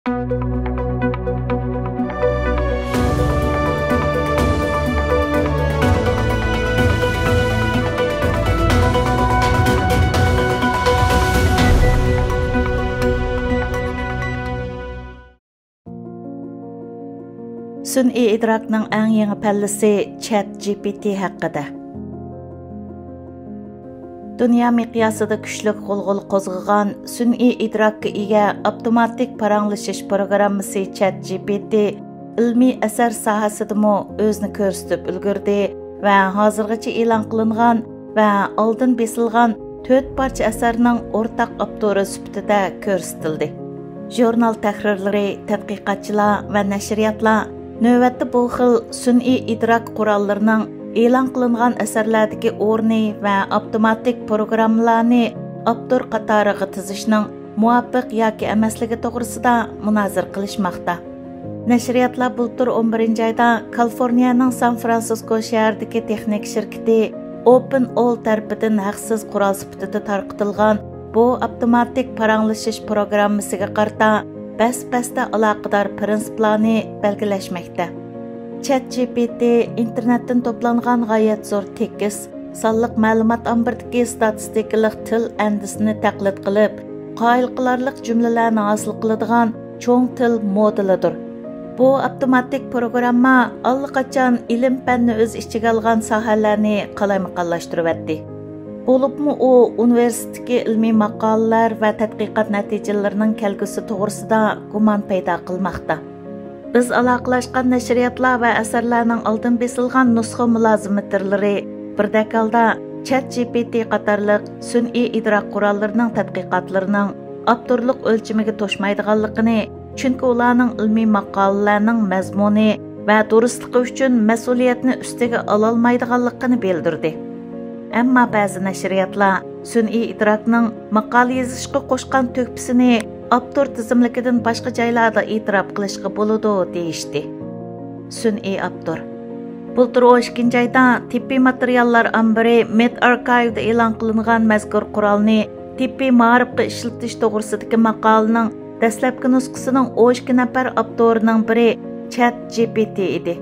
Sun'iy idrokning eng yangi pallasi ChatGPT haqida. Dünya miqyosida kuchlik g'ulg'ul qo'zg'agan sun'iy idrokka ega avtomatik paranglashish programmasi ChatGPT ilmiy asar sohasidami o'zini ko'rsatib ulgurdi va hozirgacha e'lon qilingan va oldin besilgan 4 parcha asarning o'rtaq avtori sifatida ko'rsatildi. Jurnal tahrirlari, tadqiqotchilar va nashriyotlar növbətdə bu xil sun'iy idrok qurollarining e'lon qilingan asarlardagi o'rni va avtomatik programmalarni avtor qatoriga tizishning muvaffaq yoki emasligi to'g'risida munozir qilishmoqda. Nashriyotlar bultur 11 oyda Kaliforniyaning San-Fransisko shahridagi texnik shirkati OpenAll tarafidan haqsiz qurol sifatida tarqatilgan bu avtomatik paranglashish programmasiga qarata bas-basda aloqador prinsiplarni belgilashmoqda. ChatGPT internetdan to'plangan g'oyat zo'r tekis, sonliq ma'lumot ombiridagi statistikalik til andisini taqlid qilib, qoyil qilarliq jumlalarni hosil qiladigan cho'ng til modelidir. Bu avtomatik programma allaqachon ilm-fanni o'z ichiga olgan sohalarni qalaymaqonlashtiribdi. Bo'libmi u universitetdagi ilmiy maqolalar va tadqiqot natijalarining kelgusi to'g'risida gumon paydo qilmoqda. Biz aloqalashgan nashriyotlar va asarlarning oldin besilgan nusxa mulozimatlari birdek holda ChatGPT qatorliq sun'iy idrok qurollarining tadqiqotlarining avtorlik o'lchamiga to'shmaydiganligini, chunki ularning ilmiy maqolalarning mazmuni va durustligi uchun mas'uliyatni ustiga ololmaydiganligini bildirdi. Ammo ba'zi nashriyotlar sun'iy idrokning maqola yozishga qo'shgan to'kpisini avtor tizimligidan boshqa joylarda e'tirof qilishga bo'ladi deyishdi. Sun'iy avtor bultur 12 oyda tibbiy materiallar ombiri medRxive'da e'lon qilingan mazkur qurolni tibbiy ma'rifga ishlatish to'g'risidagi maqolaning dastlabki nusxasining 12 nafar avtorining biri ChatGPT edi.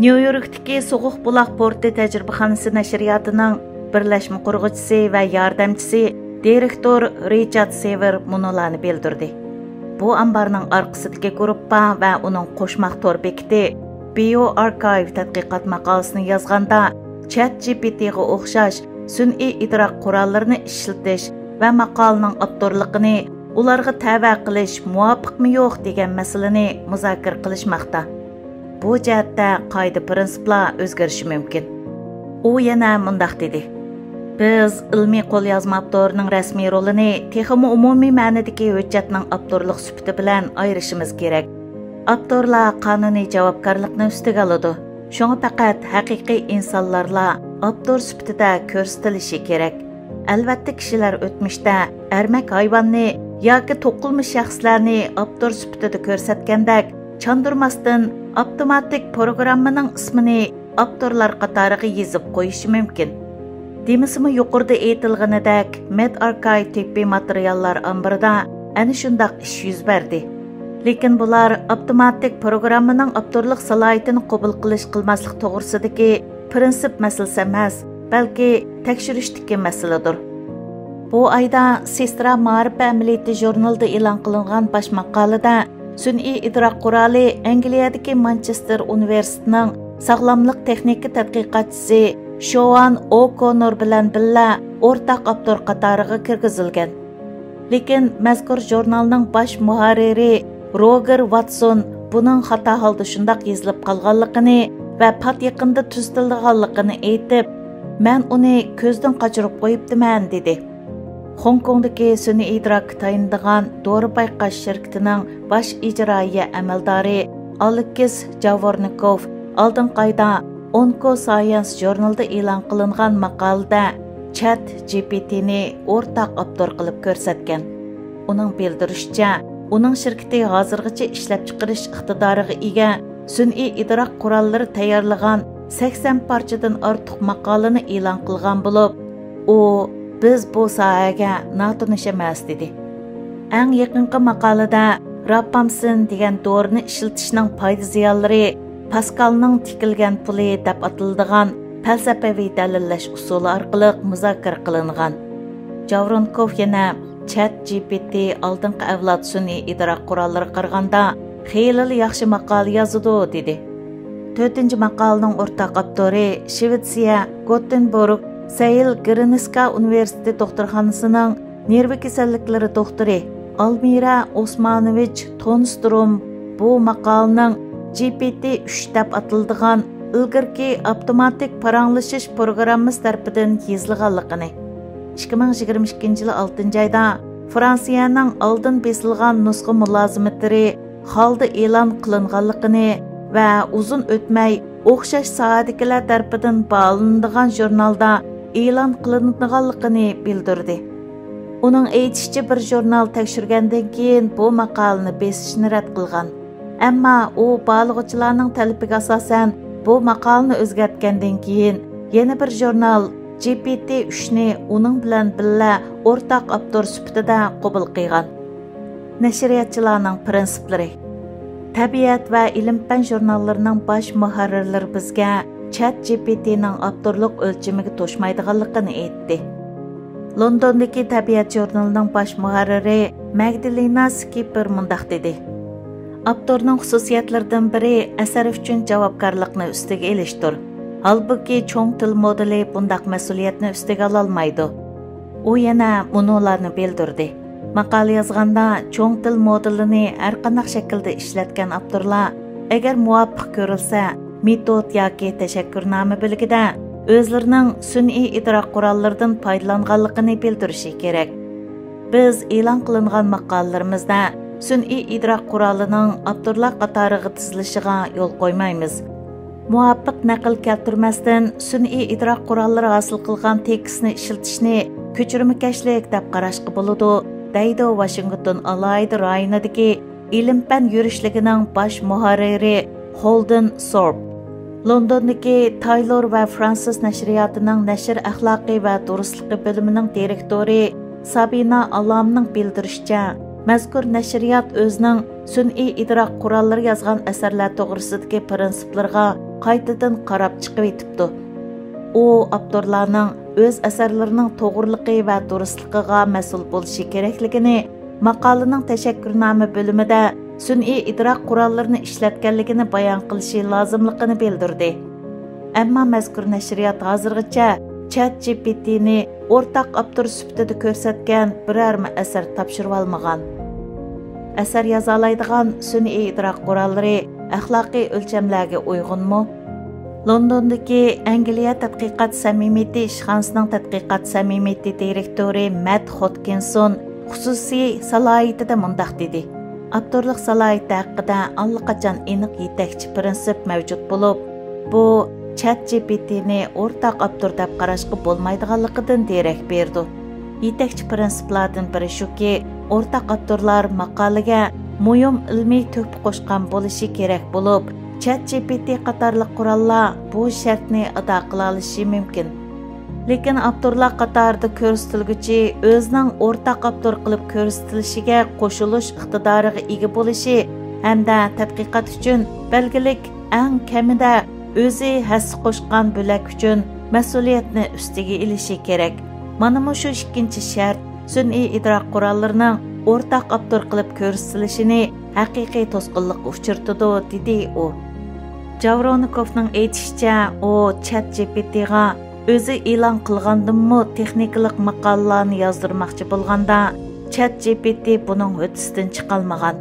Nyu-Yorkdagi So'g'uq buloq porti tajribaxonasi nashriyotining birlashma qurg'uvchisi va yordamchisi direktor Richard Sever munolarni bildirdi. Bu ambarning orqasidagi gruppa va uning qo'shmaq tor bekiti bioRxive tadqiqot maqolasini yozganda ChatGPTga o'xshash sun'iy idrok qurollarini ishlatish va maqolaning avtorligini ularga tava qilish muvofiqmi yo'q degan masalani muzokara qilishmoqda. Bu jihatda qoida prinsiplar o'zgarishi mumkin. U yana mundaq dedi: Biz ilmiy qo'lyozma avtorining rasmiy rolini texmi umumiy ma'nodagi hujjatning avtorlik sifati bilan ayirishimiz kerak. Avtorlar qonuniy javobgarlikni ustiga oladi. Shunga faqat haqiqiy insonlarla avtor sifatida ko'rsatilishi kerak. Albatta kishilar o'tmishda armak hayvonni yoki to'qilma shaxslarni avtor sifatida ko'rsatgandek chandurmasdan avtomatik programmaning ismini avtorlar qatoriga yozib qo'yishi mumkin. Demisimi yuqorida aytilganidek, medRxive tibbiy materiallar ombirida ana shundoq ish yuz berdi. Lekin bular avtomatik programmaning avtorlik salohiyatini qabul qilmaslik to'g'risidagi prinsip masalasi emas, balki tekshirishdagi masaladir. Bu oyda Sestra Ma'rif amaliyoti jurnalida e'lon qilingan bosh maqolada sun'iy idrok quroli Angliyadagi Manchester universitetining sog'lomlik texnika tadqiqotchisi Sean O'Connor bilan birga o'rtaq avtor qatoriga kirgizilgan. Lekin mazkur jurnalning bosh muharriri Roger Watson buning xato holda shundoq yozilib qolganligini va pat yaqinda tuzilganligini aytib, "Men uni ko'zdan qochirib qo'yibdiman" dedi. Hong Kongdagi sun'iy idrok tayindigan dori payqash shirkatining bosh ijroiya amaldori Aleksis Javornikov oldin qayda OncoScience jurnalida e'lon qilingan maqolada ChatGPTni o'rtaq avtor qilib ko'rsatgan. Uning bildirishicha, uning shirkati hozirgacha ishlab chiqarish iqtidoriga ega sun'iy idrok qurollari tayyorlagan 80 parchadan ortiq maqolani e'lon qilgan bo'lib, u biz bu sohaga notanish emas dedi. Eng yaqinqi maqolada rapamsin degan dorini ishlatishning foyda ziyonlari Pascalning tikilgan puli deb atiladigan falsafaviy dalillash usuli orqali muzokara qilingan. Javronkov yana ChatGPT oldingi avlod sun'iy idrok qurollari qaraganda xeyli yaxshi maqola yozadi dedi. 4-chi maqolaning o'rtaq avtori Shvetsiya Gothenburg Seil Griniska Universiteti doktorxonasining nervi kasalliklari doktori Almira Osmanovich Tonstrom bu maqolaning GPT-3 deb atiladigan ilgirki avtomatik paranglashish programmasi tarafidan yozilganligini 2022 yil 6-oyda Fransiyaning oldin besilgan nusxa mulozimatlari holda e'lon qilinganligini va uzun o'tmay o'xshash sohadagilar tarafidan bağlanadigan jurnalda e'lon qilinganligini bildirdi. Uning aytishicha bir jurnal tekshirgandan keyin bu maqolani besishni rad qilgan. Ammo u baliqchilarning talabiga asosan bu maqolani o'zgartgandan keyin yana bir jurnal GPT-3ni uning bilan birga o'rtaq avtor sifatida qabul qilgan. Nashriyatchilarning prinsiplari. Tabiat va ilm-fan jurnallarining bosh muharrirlari bizga ChatGPTning avtorlik o'lchamiga to'shmaydiganligini aytdi. Londondagi Tabiat jurnalining bosh muharriri Magdalena Skipper mundaq dedi. Avtorning xususiyatlaridan biri asar uchun javobgarlikni ustiga elishdir. Halbuki cho'ng til modeli bundaq mas'uliyatni ustiga ololmaydi. U yana munolarni bildirdi. Maqola yozganda cho'ng til modelini har qanday shaklda ishlatgan avtorlar agar muvofiq ko'rilsa, metod yoki tashakkurnoma bilgida o'zlarining sun'iy idrok qurollaridan foydalanganligini bildirishi kerak. Biz e'lon qilingan maqolalarimizda sun'iy idrok qurolining avtorlar qatoriga tizilishiga yo'l qo'ymaymiz. Muvofiq naql keltirmasdan sun'iy idrok qurollari hosil qilgan tekstni ishlatishni ko'chirmakashlik deb qarashga bo'ladi, deydi Washington alayda rayonidagi ilm-fan yurishligining bosh muharriri Holden Thorpe. Londondagi Taylor va Francis nashriyotining nashr axloqi va durustligi bo'limining direktori Sabina Alamning bildirishicha, mazkur nashriyot o'zining sun'iy idrok qurollari yozgan asarlar to'g'risidagi prinsiplarga qaytadan qarab chiqib etibdi. U avtorlarning o'z asarlarining to'g'riliqi va durustligiga mas'ul bo'lishi kerakligini maqolaning tashakkurnoma bo'limida sun'iy idrok qurollarini ishlatganligini bayon qilishi lozimligini bildirdi. Ammo mazkur nashriyot hozirgacha ChatGPTni o'rtaq avtor sifatida ko'rsatgan biror asar topshirib olmagan. Asar yoza oladigan sun'iy idrok qurollari axloqiy o'lchamlarga uyg'unmi? Londondagi Angliya tadqiqot samimiyati ishxonasining tadqiqot samimiyati direktori Matt Hodkinson xususiy salohiyatida mundaq dedi. Avtorlik salohiyati haqida allaqachon aniq yetakchi prinsip mavjud bo'lib, bu ChatGPTni o'rtaq avtor deb qarashga bo'lmaydiganligidan derak berdi. Yetakchi prinsiplardan biri shuki, o'rtaq avtorlar maqolaga muhim ilmiy to'p qo'shgan bo'lishi kerak bo'lib, ChatGPT qatorliq qurollar bu shartni ado qila olishi mumkin. Lekin avtorlar qatorida ko'rsatilguchi o'zining o'rtaq avtor qilib ko'rsatilishiga qo'shilish iqtidoriga ega bo'lishi hamda tadqiqot uchun belgilik eng kamida o'zi hassa qo'shgan bo'lak uchun mas'uliyatni ustiga ilishi kerak. Mana shu ikkinchi shart sun'iy idrok qurollarining o'rtaq avtor qilib ko'rsatilishini haqiqiy to'sqinlikka uchirtadi, dedi u. Javronkovning aytishicha, u ChatGPTga o'zi e'lon qilgandimmi texnikalik maqolalarni yozdirmoqchi bo'lganda ChatGPT buning o'tisidan chiqolmagan.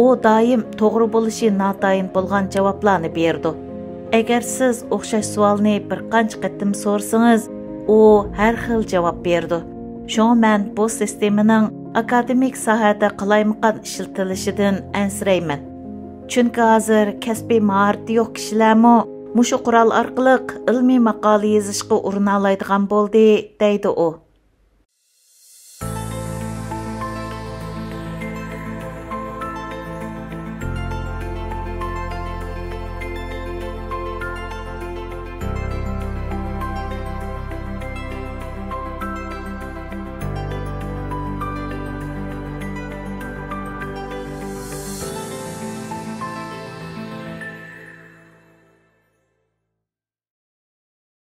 U doim to'g'ri bo'lishi notayin bo'lgan javoblarni berdi. Agar siz o'xshash savolni bir qancha qatim so'rasangiz, u har xil javob berdi. Shunga men bu sistemaning akademik sohada qalaymaqan ishlatilishidan ansirayman. Chunki hozir kasbiy maharati yo'q kishilarmi mushu qurol orqali ilmiy maqola yozishga urina oladigan bo'ldi, deydi u.